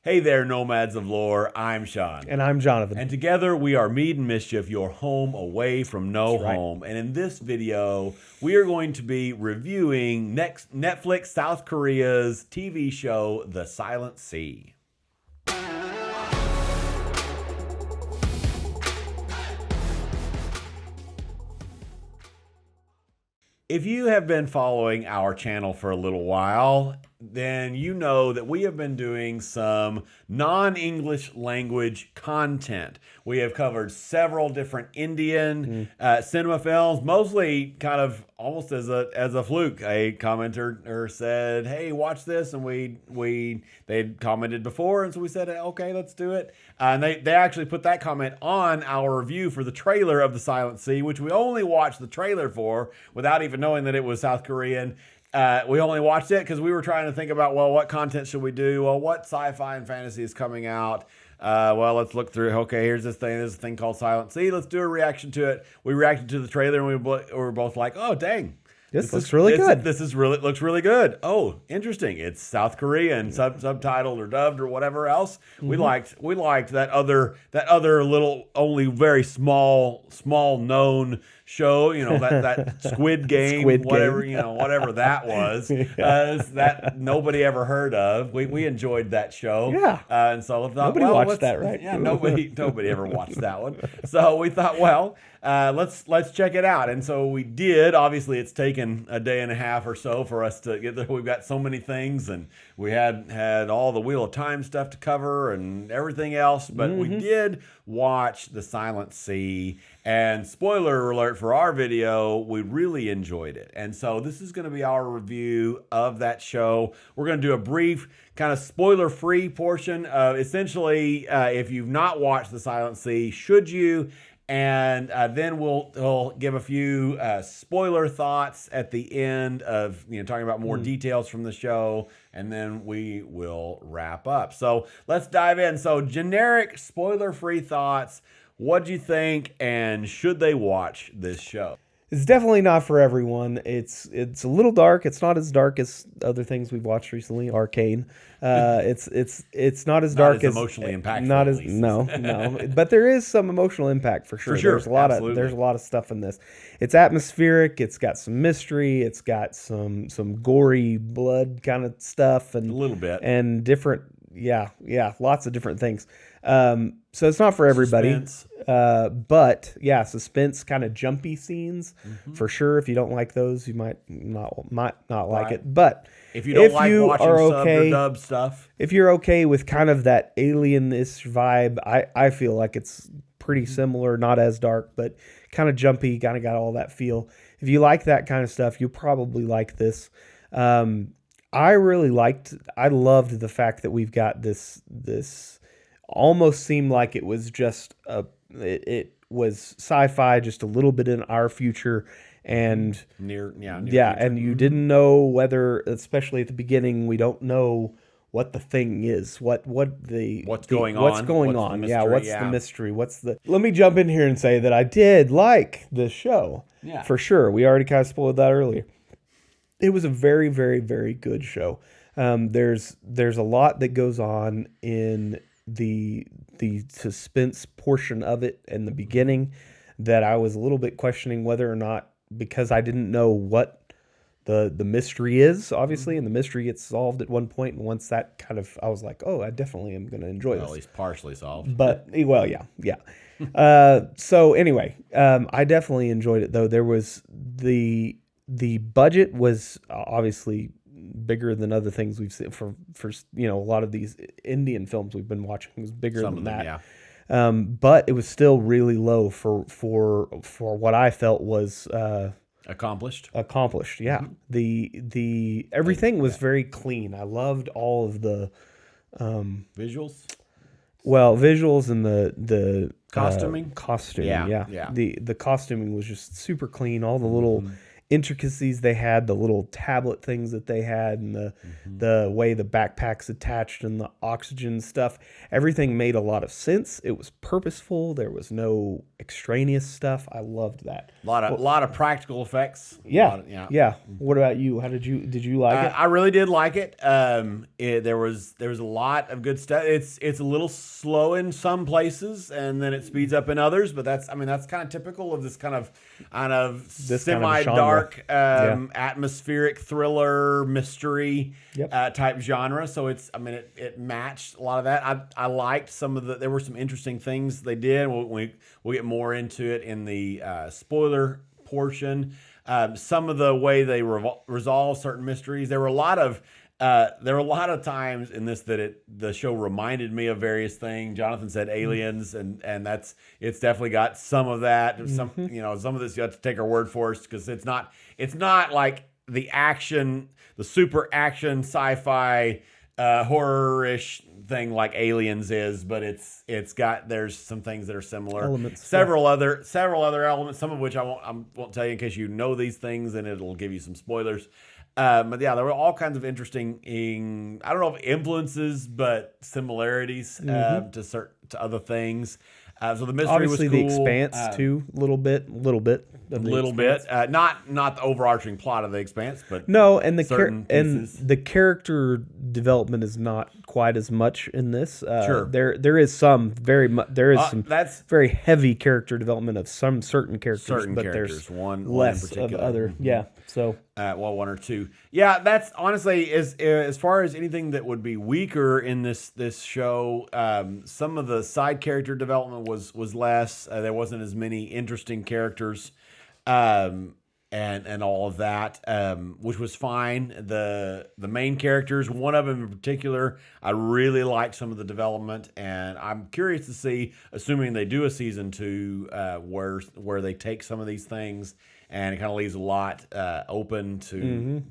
Hey there, nomads of lore. I'm Sean. And I'm Jonathan. And together we are Mead and Mischief, your home away from no That's right. home. And in this video, we are going to be reviewing Netflix South Korea's TV show, The Silent Sea. If you have been following our channel for a little while, then you know that we have been doing some non-English language content. We have covered several different Indian cinema films, mostly kind of almost as a fluke. A commenter said, "Hey, watch this," and they'd commented before, and so we said, "Okay, let's do it." And they actually put that comment on our review for the trailer of The Silent Sea, which we only watched the trailer for without even knowing that it was South Korean. We only watched it because we were trying to think about, well, what content should we do? Well, what sci-fi and fantasy is coming out? Well, let's look through. Okay, here's this thing. There's a thing called Silent Sea. Let's do a reaction to it. We reacted to the trailer, and we were both like, "Oh, dang, This looks really good. It looks really good. Oh, interesting. It's South Korean, subtitled or dubbed or whatever else. We liked that other little, only very small known show. You know, that Squid Game, whatever that was. That nobody ever heard of. We enjoyed that show. Yeah. And so I thought, Nobody watched that, right? Yeah, nobody ever watched that one. So we thought, well, let's check it out. And so we did. Obviously, it's taken a day and a half or so for us to get there. We've got so many things, and we had all the Wheel of Time stuff to cover and everything else. But we did watch The Silent Sea. And spoiler alert for our video, we really enjoyed it. And so this is going to be our review of that show. We're going to do a brief kind of spoiler-free portion. Essentially, if you've not watched The Silent Sea, should you? And then we'll give a few spoiler thoughts at the end of talking about more details from the show, and then we will wrap up. So let's dive in. So generic spoiler-free thoughts. What do you think, and should they watch this show? It's definitely not for everyone. It's a little dark. It's not as dark as other things we've watched recently. Arcane. It's not as dark as emotionally impactful. Not as no. But there is some emotional impact for sure. For sure, There's a lot of stuff in this. It's atmospheric. It's got some mystery. It's got some gory blood kind of stuff and a little bit and different. Yeah, lots of different things. So it's not for everybody. Suspense. But yeah, suspense, kind of jumpy scenes for sure. If you don't like those, you might not like it. But if you don't like watching sub or dub stuff, if you're okay with kind of that alien-ish vibe, I feel like it's pretty similar. Not as dark, but kind of jumpy. Kind of got all that feel. If you like that kind of stuff, you'll probably like this. I loved the fact that we've got this almost seemed like it was just it was sci-fi, just a little bit in our future, and near future. And you didn't know whether, especially at the beginning, we don't know what the thing is, what's going on. Yeah, what's the mystery? Let me jump in here and say that I did like this show. Yeah, for sure. We already kind of spoiled that earlier. It was a very, very, very good show. There's a lot that goes on in the suspense portion of it in the beginning that I was a little bit questioning whether or not, because I didn't know what the mystery is, obviously, and the mystery gets solved at one point, and once that kind of, I was like, oh, I definitely am going to enjoy this. At least partially solved. But, well, yeah. So anyway, I definitely enjoyed it, though. There was the budget was obviously bigger than other things we've seen for a lot of these Indian films we've been watching was bigger than that. Yeah. But it was still really low for what I felt was accomplished. Yeah. The everything was very clean. I loved all of the visuals. Well, visuals and the costuming. Yeah. The costuming was just super clean. All the little intricacies they had, the little tablet things that they had, and the way the backpacks attached and the oxygen stuff. Everything made a lot of sense. It was purposeful. There was no extraneous stuff. I loved that. A lot of practical effects. Yeah, Yeah. yeah. What about you? How did you like it? I really did like it. There was a lot of good stuff. It's a little slow in some places, and then it speeds up in others. But that's kind of typical of this kind of This kind of semi-dark, atmospheric thriller mystery type genre. So it matched a lot of that. I liked some of there were some interesting things they did. We'll get more into it in the spoiler portion. Some of the way they resolve certain mysteries. There were a lot of times in this that the show reminded me of various things. Jonathan said aliens, and it's definitely got some of that. Some some of this you have to take our word for it, because it's not like the super action sci-fi horror-ish thing like Aliens is, but there's some things that are similar. Elements, several other elements, some of which I won't tell you in case you know these things, and it'll give you some spoilers. But yeah, there were all kinds of interesting, I don't know if influences, but similarities to other things. So the mystery Obviously, was cool. The Expanse too, a little bit. Not the overarching plot of The Expanse, but No, and certain pieces. the character development is not quite as much in this. Sure. There is some that's very heavy character development of some certain characters, but characters, there's one in less of particular. other. Yeah, so one or two. Yeah, that's honestly as far as anything that would be weaker in this show. Some of the side character development was less. There wasn't as many interesting characters, and all of that, which was fine. The main characters, one of them in particular, I really liked some of the development, and I'm curious to see, assuming they do a season 2, where they take some of these things. And it kind of leaves a lot open to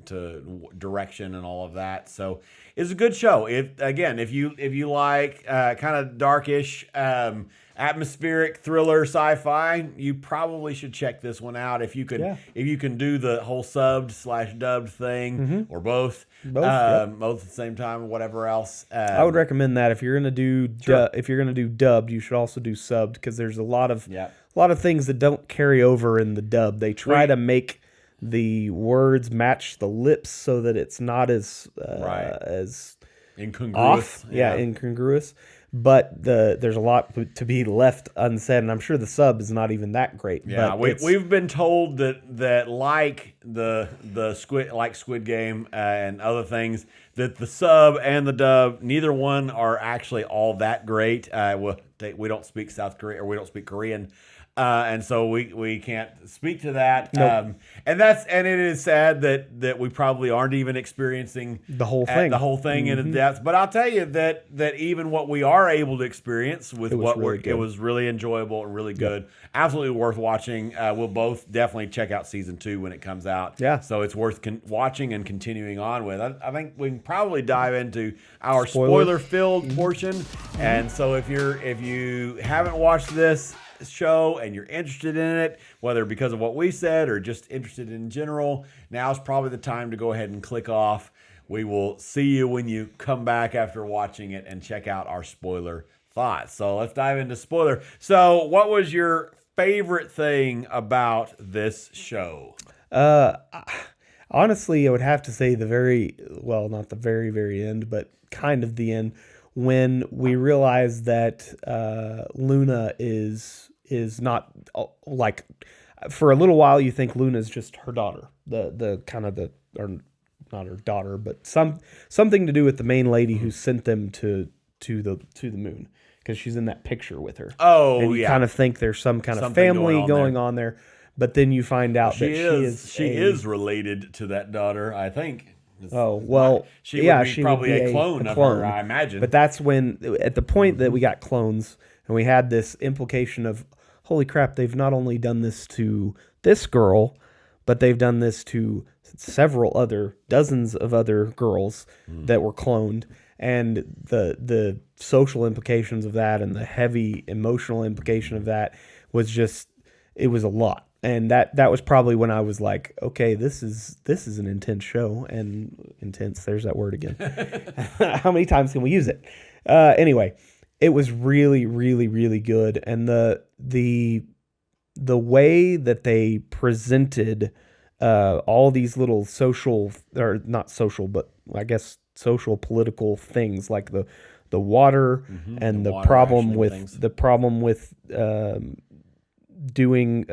direction and all of that. So it's a good show. If you like kind of darkish, atmospheric thriller sci-fi, you probably should check this one out. If you can do the whole subbed/dubbed thing, or both at the same time, or whatever else. I would recommend that if you're gonna do dubbed, you should also do subbed, because there's a lot of things that don't carry over in the dub. They try to make the words match the lips so that it's not as incongruous. Incongruous. But there's a lot to be left unsaid, and I'm sure the sub is not even that great. Yeah, but we've been told that like the Squid Game and other things, that the sub and the dub, neither one are actually all that great. We don't speak South Korean, or we don't speak Korean. And so we can't speak to that. Nope. And it is sad that we probably aren't even experiencing the whole thing in depth. But I'll tell you that even what we are able to experience with it was really enjoyable and really good. Yep. Absolutely worth watching. We'll both definitely check out season 2 when it comes out. Yeah. So it's worth watching and continuing on with. I think we can probably dive into our spoiler-filled portion. And so if you haven't watched this show and you're interested in it, whether because of what we said or just interested in general, now's probably the time to go ahead and click off. We will see you when you come back after watching it and check out our spoiler thoughts. So let's dive into spoiler. So what was your favorite thing about this show? Honestly, I would have to say not the very, very end, but kind of the end, when we realized that Luna is not, like, for a little while you think Luna's just her daughter, or not her daughter, but something to do with the main lady who sent them to the moon, because she's in that picture with her. Oh, and you kind of think there's some kind of family going on there, but then you find out that she is related to that daughter, I think. Oh, well, she would be probably a clone of her, I imagine. But that's when, at the point that we got clones, and we had this implication of, holy crap, they've not only done this to this girl, but they've done this to dozens of other girls that were cloned. And the social implications of that and the heavy emotional implication of that was just, it was a lot. and that was probably when I was like, okay, this is an intense show, and intense. There's that word again. How many times can we use it? Anyway, it was really, really, really good, and the way that they presented all these little social, or not social, but I guess social political things, like the water and The the water problem rationing with things. doing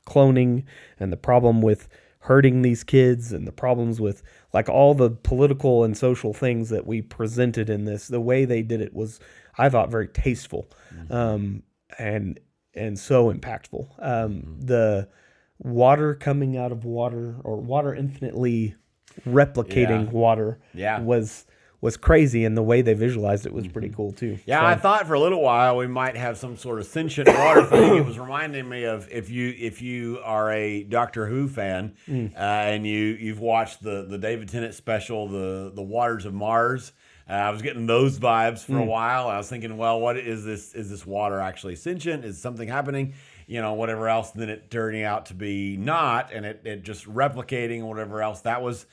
cloning, and the problem with hurting these kids, and the problems with like all the political and social things that we presented in this. The way they did it was, I thought, very tasteful, and so impactful. The water coming out of water, or water infinitely replicating Yeah. water, Yeah. was crazy, and the way they visualized it was pretty cool too. Yeah, So, I thought for a little while we might have some sort of sentient water thing. It was reminding me of if you are a Doctor Who fan and you've watched the David Tennant special, the Waters of Mars. I was getting those vibes for a while. I was thinking, well, what is this? Is this water actually sentient? Is something happening? Whatever else. And then it turning out to be not, and it just replicating whatever else. That was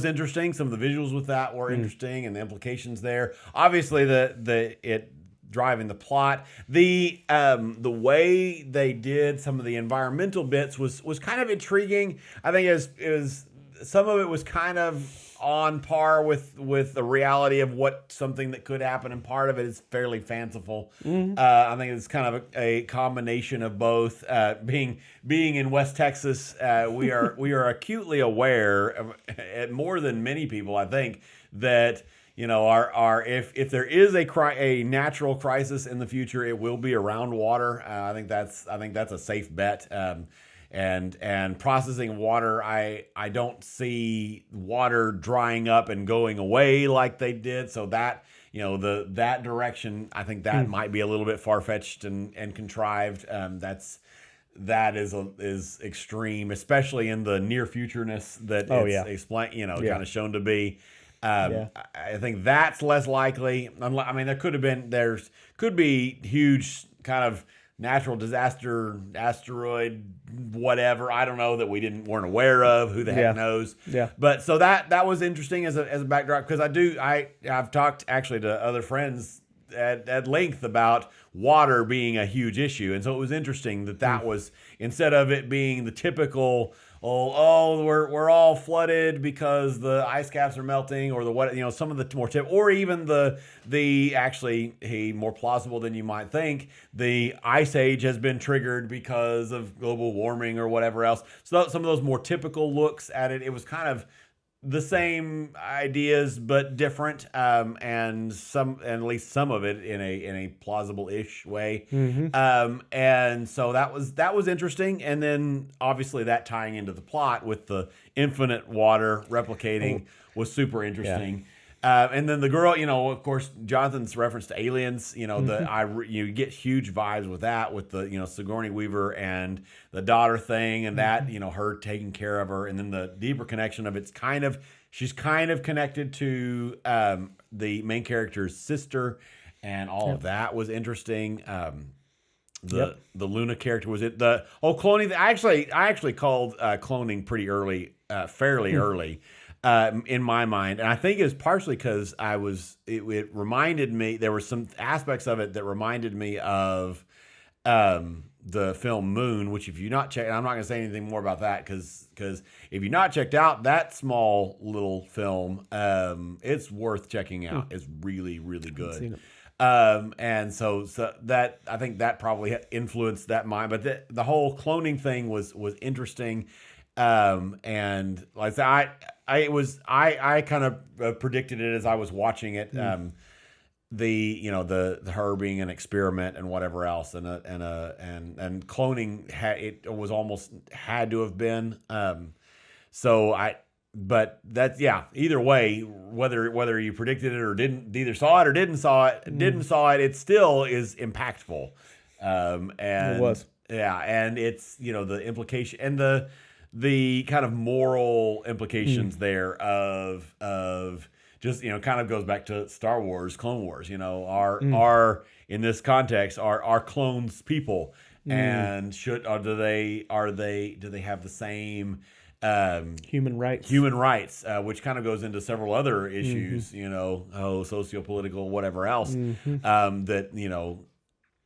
interesting. Some of the visuals with that were interesting, and the implications there. Obviously, it driving the plot. The way they did some of the environmental bits was kind of intriguing. I think it was some of it was kind of on par with the reality of what something that could happen, and part of it is fairly fanciful. I think it's kind of a combination of both. Being in West Texas, we are acutely aware of, more than many people, I think, that our if there is a natural crisis in the future, it will be around water. I think that's a safe bet. And processing water, I don't see water drying up and going away like they did. So that that direction, I think that might be a little bit far fetched and contrived. That is extreme, especially in the near futureness that it's explained, kind of shown to be. I think that's less likely. I mean, there could be huge kind of natural disaster, asteroid, whatever. I don't know, that we weren't aware of. Who the heck knows? Yeah. But so that was interesting as a backdrop, because I've talked actually to other friends at length about water being a huge issue, and so it was interesting that was, instead of it being the typical we're all flooded because the ice caps are melting, or some of the more or even the actually more plausible than you might think, the ice age has been triggered because of global warming or whatever else. So some of those more typical looks at it was kind of the same ideas but different, and at least some of it in a plausible-ish way. And so that was interesting, and then obviously that tying into the plot with the infinite water replicating was super interesting. And then the girl, of course, Jonathan's reference to aliens, you get huge vibes with that, with the Sigourney Weaver and the daughter thing, and that her taking care of her, and then the deeper connection of she's kind of connected to the main character's sister, and all of that was interesting. The Luna character was it the cloning. I actually called cloning pretty early, fairly early. In my mind, and I think it was partially because it reminded me, there were some aspects of it that reminded me of the film Moon, which if you've not checked, I'm not going to say anything more about that, because if you've not checked out that small little film, it's worth checking out. It's really, really good. And so that, I think that probably influenced that mind, but the whole cloning thing was interesting. And like I kind of predicted it as I was watching it. The her being an experiment and whatever else, and cloning it was almost had to have been. But that's, either way, whether you predicted it or didn't saw it, it still is impactful. And it was. Yeah, and it's the implication and the kind of moral implications there of just kind of goes back to Star Wars, Clone Wars. Are in this context are clones people, and do they have the same Human rights. which kind of goes into several other issues, socio-political, whatever else, that,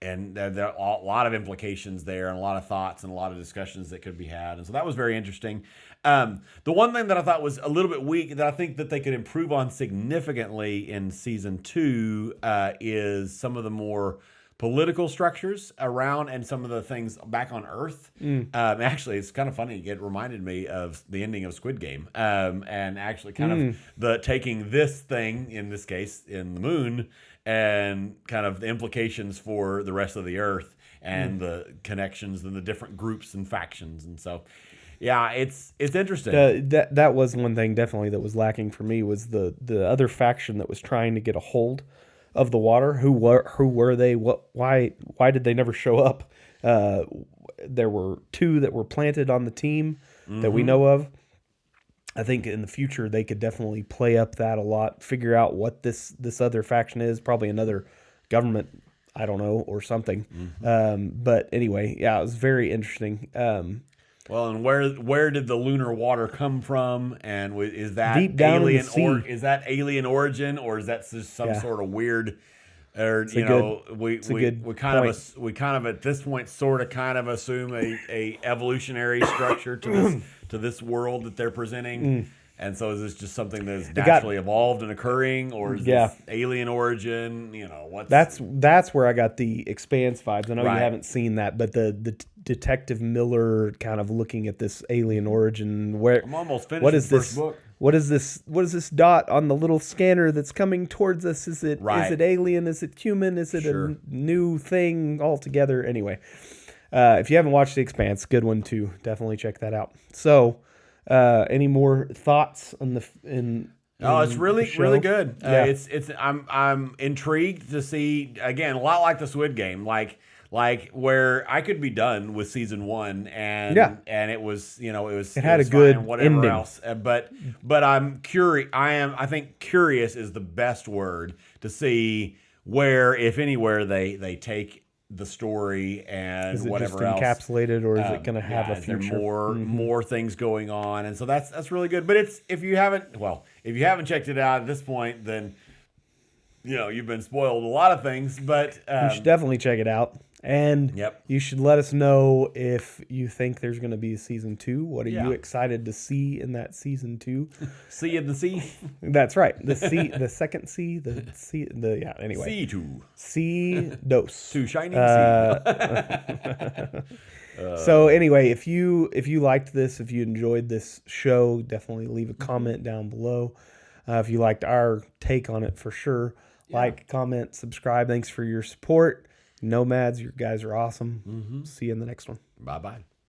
and there are a lot of implications there and a lot of thoughts and a lot of discussions that could be had. And so that was very interesting. The one thing that I thought was a little bit weak that I think that they could improve on significantly in season 2 is some of the more political structures around and some of the things back on Earth. Actually, it's kind of funny. It reminded me of the ending of Squid Game, and actually kind of taking this thing, in this case, in the moon, and kind of the implications for the rest of the Earth and the connections and the different groups and factions. And so, yeah, it's interesting. That was one thing definitely that was lacking for me, was the other faction that was trying to get a hold of the water. Who were they? Why did they never show up? There were 2 that were planted on the team that we know of. I think in the future they could definitely play up that a lot, figure out what this other faction is, probably another government, I don't know, or something. But anyway, yeah, it was very interesting. Well, and where did the lunar water come from? And is that deep down alien, in the sea. or is that alien origin, or is that just some sort of weird? Or we kind of at this point sort of kind of assume a evolutionary structure to this world that they're presenting. And so is this just something that's naturally evolved and occurring, or is this alien origin? That's where I got the Expanse vibes. I know you haven't seen that, but the Detective Miller kind of looking at this alien origin. Where I'm almost finished what is the this? first book. What is this? What is this dot on the little scanner that's coming towards us? Is it alien? Is it human? Is it a new thing altogether? Anyway, if you haven't watched The Expanse, good one too. Definitely check that out. So, any more thoughts on the it's really good. I'm intrigued to see, again, a lot like the Squid Game, like where I could be done with season 1 and it was it had a good fine, whatever ending. else, but I'm curious. I think curious is the best word to see where, if anywhere, they take the story and is it whatever just else encapsulated, or is it going to have a is there future? more things going on, and so that's really good. But if you haven't checked it out at this point, then you've been spoiled a lot of things. But you should definitely check it out. And you should let us know if you think there's going to be a season 2. What are you excited to see in that season 2? See in the sea. That's right. The sea, the second sea, anyway. Sea 2. Sea dos. To shining sea. So anyway, if you liked this, if you enjoyed this show, definitely leave a comment down below. If you liked our take on it, for sure, like, comment, subscribe. Thanks for your support. Nomads, you guys are awesome. See you in the next one. Bye-bye.